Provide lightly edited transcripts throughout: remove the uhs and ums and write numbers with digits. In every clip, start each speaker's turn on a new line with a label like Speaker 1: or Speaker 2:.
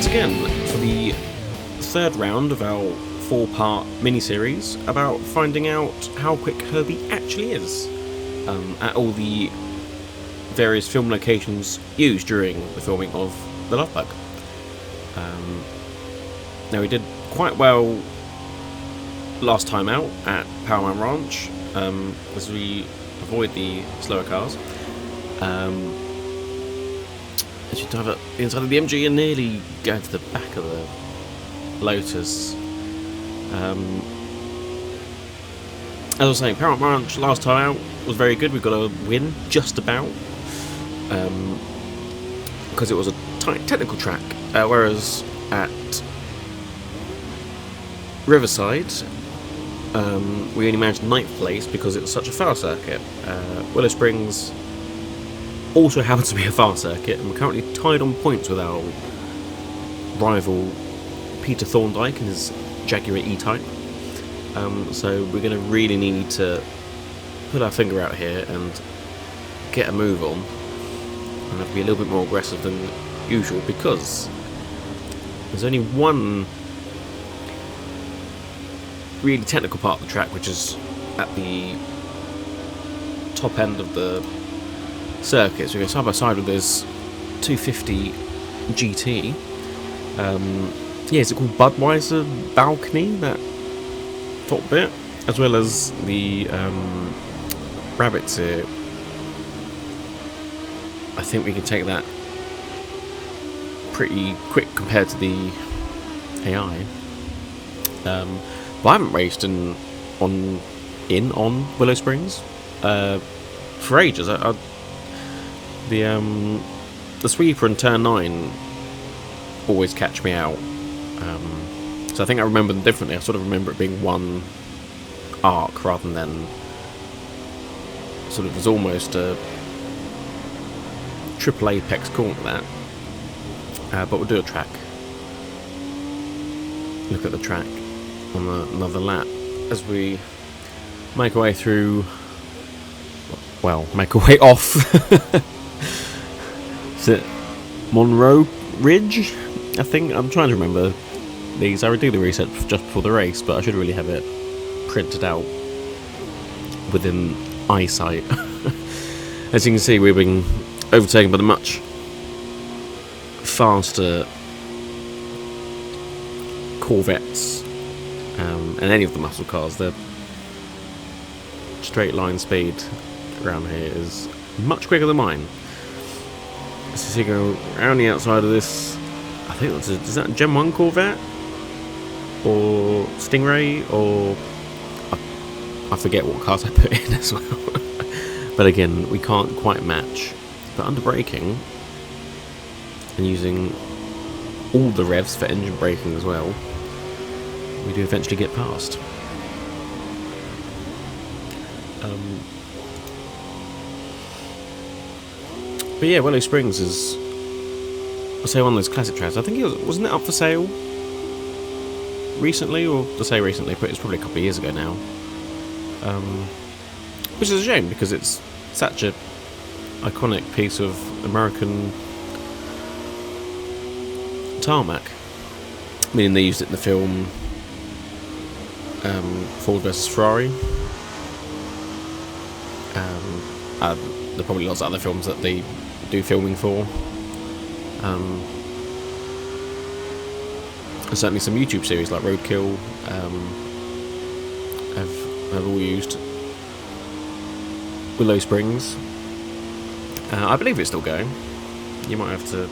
Speaker 1: once again for the third round of our 4-part mini-series about finding out how quick Herbie actually is at all the various film locations used during the filming of The Love Bug. Now, we did quite well last time out at Paramount Ranch as we avoid the slower cars. As you dive up the inside of the MG and nearly go to the back of the Lotus. As I was saying, Paramount Ranch last time out was very good. We got a win, just about, because it was a tight technical track, whereas at Riverside we only managed 9th place because it was such a fast circuit. Willow Springs also happens to be a fast circuit, and we're currently tied on points with our rival Peter Thordyke and his Jaguar E-Type. So we're going to really need to put our finger out here and get a move on, and have to be a little bit more aggressive than usual, because there's only one really technical part of the track, which is at the top end of the circuit. So we go side by side with this 250 GT. Yeah, is it called Budweiser Balcony, that top bit, as well as the rabbits here. I think we can take that pretty quick compared to the AI. But I haven't raced on Willow Springs for ages. The sweeper and turn 9 always catch me out. So I think I remember them differently. I sort of remember it being one arc rather than sort of as almost a triple apex corner that. But we'll do a track. Look at the track on another lap as we make our way through. Well, make our way off. Is it Monroe Ridge? I think I'm trying to remember these. I would do the research just before the race, but I should really have it printed out within eyesight. As you can see, we've been overtaken by the much faster Corvettes and any of the muscle cars. The straight line speed around here is much quicker than mine. So you go around the outside of this, I think that's is that a Gen 1 Corvette or Stingray, or I forget what cars I put in as well. But again, we can't quite match. But under braking and using all the revs for engine braking as well, we do eventually get past. But yeah, Willow Springs is, I'll say, one of those classic tracks. I think wasn't it up for sale recently, or to say recently, but it's probably a couple of years ago now. Which is a shame, because it's such a iconic piece of American tarmac. I mean, they used it in the film Ford vs Ferrari. There are probably lots of other films that they do filming for. And certainly some YouTube series like Roadkill have all used Willow Springs. I believe it's still going. You might have to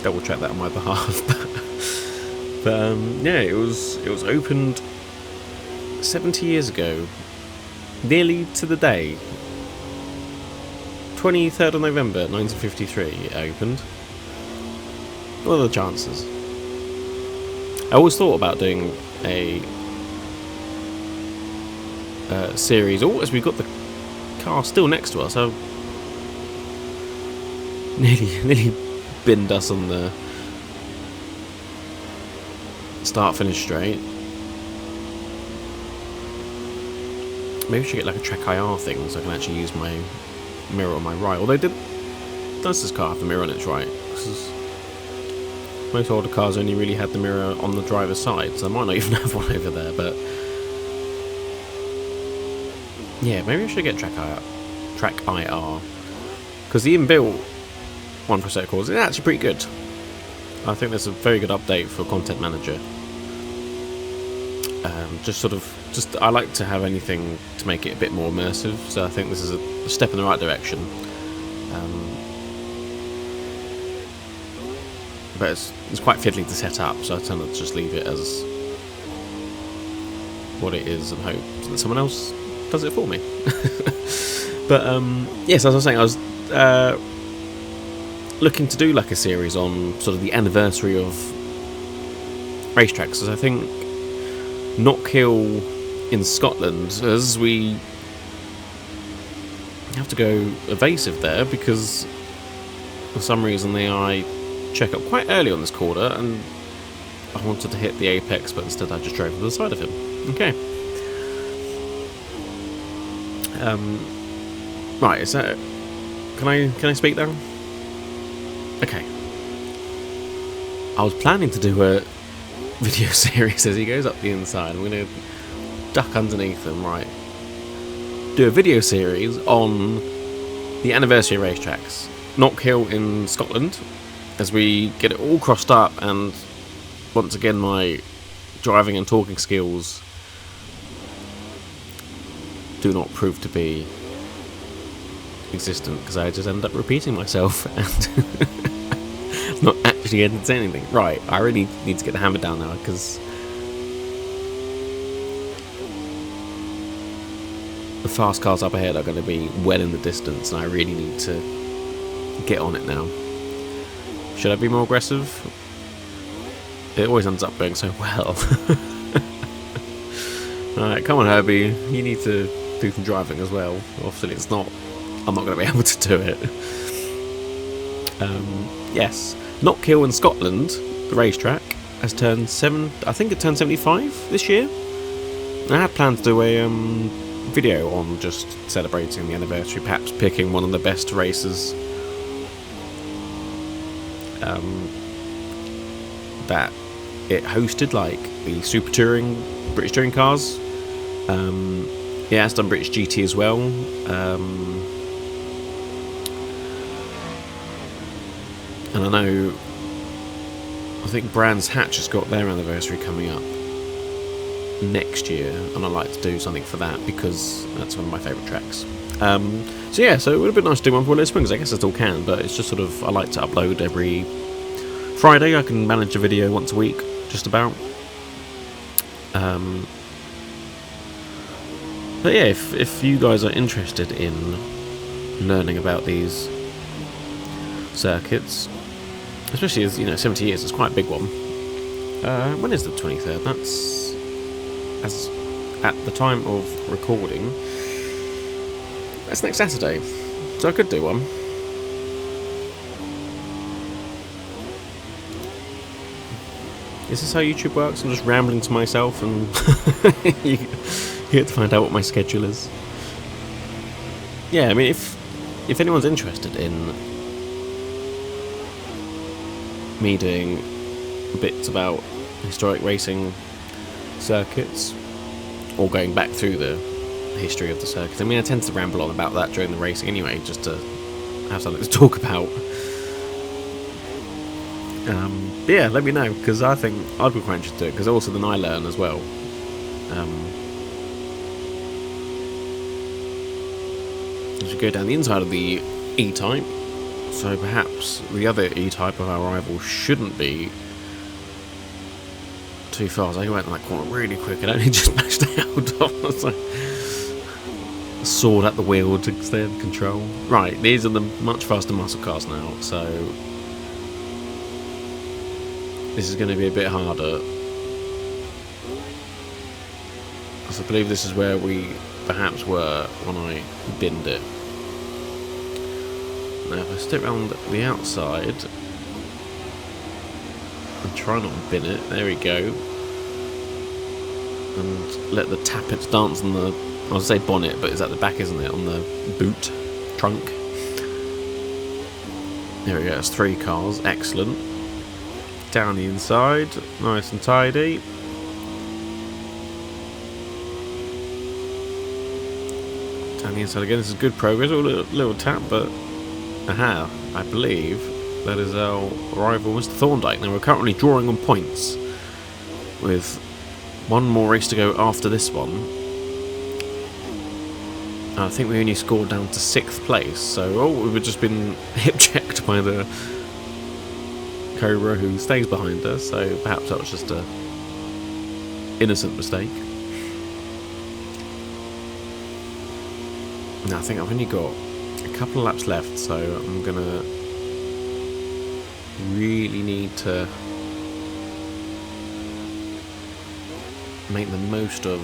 Speaker 1: double check that on my behalf. But yeah, it was opened 70 years ago, nearly to the day. 23rd of November 1953 it opened. What are the chances? I always thought about doing a series. Oh, as we've got the car still next to us, I've nearly binned us on the start-finish straight. Maybe we should get like a track IR thing so I can actually use my mirror on my right. Although does this car have the mirror on its right? Because most older cars only really had the mirror on the driver's side, so I might not even have one over there, but yeah, maybe I should get Track IR, because the inbuilt one for Assetto Corsa is actually pretty good. I think there's a very good update for Content Manager. I like to have anything to make it a bit more immersive, so I think this is a step in the right direction. But it's quite fiddly to set up, so I tend to just leave it as what it is and hope that someone else does it for me. But yes, as I was saying, I was looking to do like a series on sort of the anniversary of racetracks, as I think Knockhill in Scotland, as we have to go evasive there because for some reason I check up quite early on this corner and I wanted to hit the apex, but instead I just drove to the side of him. Okay. Right, is that... Can I speak there? Okay. I was planning to do a video series as he goes up the inside. I'm going to duck underneath him, right. Do a video series on the anniversary racetracks. Knockhill in Scotland, as we get it all crossed up, and once again my driving and talking skills do not prove to be existent, because I just end up repeating myself and not actually getting to say anything. Right, I really need to get the hammer down now, because the fast cars up ahead are going to be well in the distance, and I really need to get on it now. Should I be more aggressive? It always ends up going so well. Alright, come on Herbie, you need to do some driving as well. Obviously it's not, I'm not going to be able to do it. Yes, Knockhill in Scotland, the racetrack, has turned I think it turned 75 this year. I had planned to do a video on just celebrating the anniversary, perhaps picking one of the best races that it hosted, like the Super Touring, British Touring cars. Yeah, it's done British GT as well. And I think Brands Hatch has got their anniversary coming up next year, and I'd like to do something for that because that's one of my favourite tracks. So yeah, so it would have been nice to do one for Willow Springs. I guess I still can, but it's just sort of, I like to upload every Friday. I can manage a video once a week, just about. But yeah, if you guys are interested in learning about these circuits, especially as, 70 years, it's quite a big one. When is the 23rd? That's, as at the time of recording, that's next Saturday, so I could do one. Is this how YouTube works? I'm just rambling to myself and you get to find out what my schedule is. Yeah, I mean, if anyone's interested in me doing bits about historic racing circuits, or going back through the history of the circuit, I mean, I tend to ramble on about that during the racing anyway, just to have something to talk about. Yeah, let me know, because I think I'd be quite interested in it, because also then I learn as well. As we go down the inside of the E-Type, so perhaps the other E-Type of our rival shouldn't be too fast. I went in that corner really quick and only just mashed out. I was like, sword at the wheel to stay in control. Right, these are the much faster muscle cars now, so this is going to be a bit harder. So I believe this is where we perhaps were when I binned it. Now if I stick around the outside and try not to bin it, there we go, and let the tappets dance on the, I was going to say bonnet, but it's at the back, isn't it, on the boot, trunk. There we go, it's 3 cars, excellent. Down the inside, nice and tidy. Down the inside again, this is good progress, a little tap, but aha, I believe that is our rival Mr. Thordyke. Now we're currently drawing on points with one more race to go after this one. I think we only scored down to 6th place, so we've just been hip-checked by the Cobra who stays behind us, so perhaps that was just a innocent mistake. Now I think I've only got a couple of laps left, so I'm gonna really need to make the most of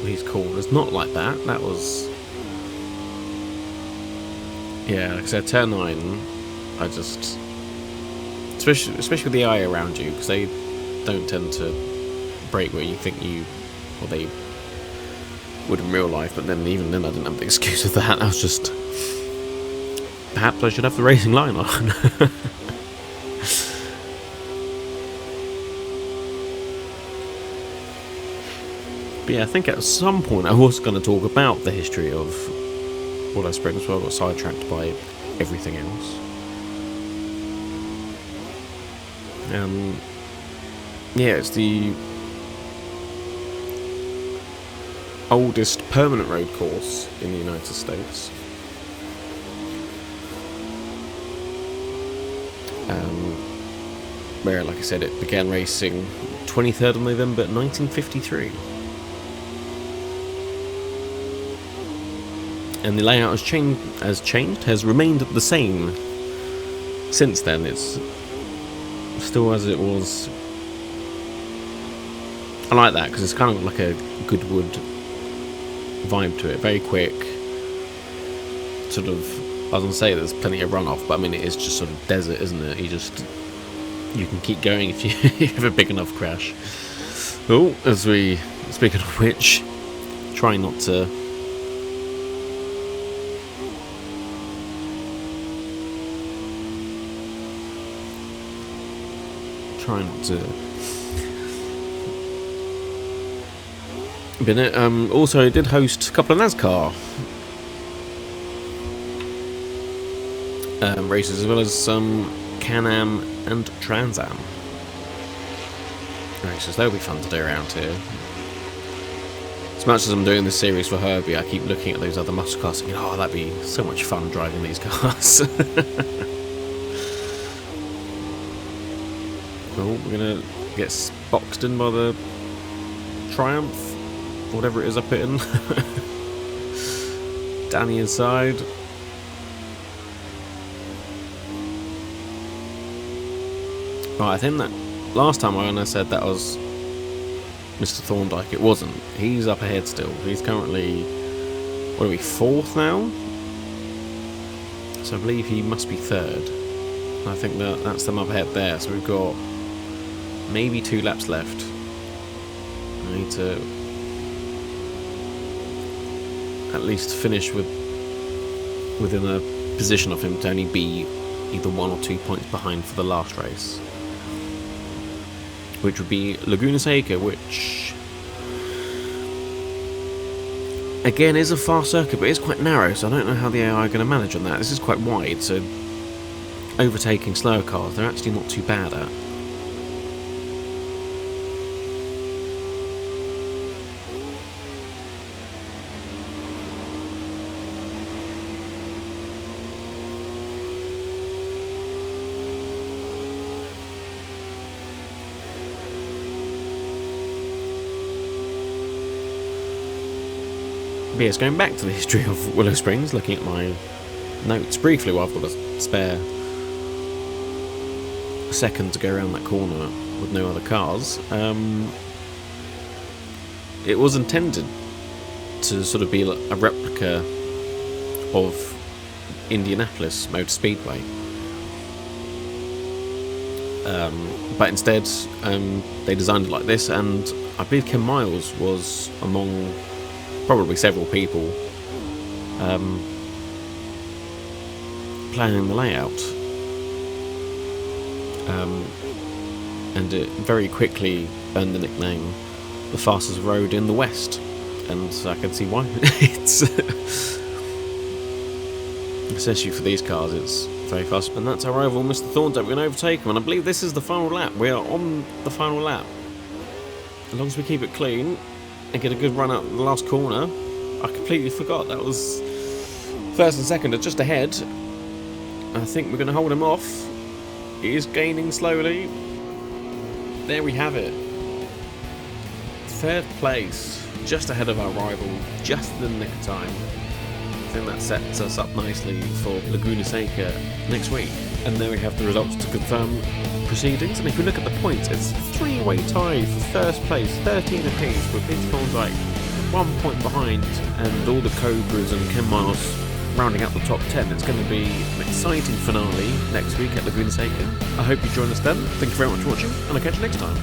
Speaker 1: these corners. Not like that. That was, yeah, like I said, turn 9. I just, especially with the eye around you, because they don't tend to brake where you think or they would in real life. But then even then, I didn't have the excuse of that. I was just, perhaps I should have the racing line on. But yeah, I think at some point I was going to talk about the history of Willow Springs, so I got sidetracked by everything else. Yeah, it's the oldest permanent road course in the United States. Where, like I said, it began racing 23rd of November 1953. And the layout has remained the same since then. It's still as it was. I like that because it's kind of like a Goodwood vibe to it. Very quick. Sort of, I was going to say there's plenty of runoff, but I mean it is just sort of desert, isn't it? You can keep going if you have a big enough crash. Oh, speaking of which, try not to. Also, it did host a couple of NASCAR races, as well as some Can-Am and Trans Am races. They'll be fun to do around here. As much as I'm doing this series for Herbie, I keep looking at those other muscle cars thinking, oh, that'd be so much fun driving these cars. Oh, we're gonna get boxed in by the Triumph, whatever it is I put in. Down the inside. Right, I think that last time I said that was Mr. Thordyke. It wasn't. He's up ahead still. He's currently, what are we, 4th now? So I believe he must be 3rd. I think that's them up ahead there. So we've got maybe 2 laps left. I need to at least finish within a position of him to only be either 1 or 2 points behind for the last race, which would be Laguna Seca, which again is a fast circuit, but it's quite narrow, so I don't know how the AI are going to manage on that. This is quite wide, so overtaking slower cars they're actually not too bad at. But yes, going back to the history of Willow Springs, looking at my notes briefly while I've got a spare second to go around that corner with no other cars. It was intended to sort of be a replica of Indianapolis Motor Speedway. But instead, they designed it like this, and I believe Ken Miles was among probably several people planning the layout. and it very quickly earned the nickname the fastest road in the West, and I can see why. It's especially for these cars, it's very fast. And that's our rival, Mr. Thordyke. We're going to overtake him, and I believe this is the final lap. We are on the final lap. As long as we keep it clean and get a good run out the last corner. I completely forgot that was first and second are just ahead. I think we're going to hold him off. He is gaining slowly. There we have it. Third place, just ahead of our rival, just in the nick of time. I think that sets us up nicely for Laguna Seca next week. And there we have the results to confirm proceedings. And if you look at the points, it's a three-way tie for first place, 13 apiece, with Peter Thordyke 1 point behind, and all the Cobras and Ken Miles rounding out the top 10. It's going to be an exciting finale next week at Laguna Seca. I hope you join us then. Thank you very much for watching, and I'll catch you next time.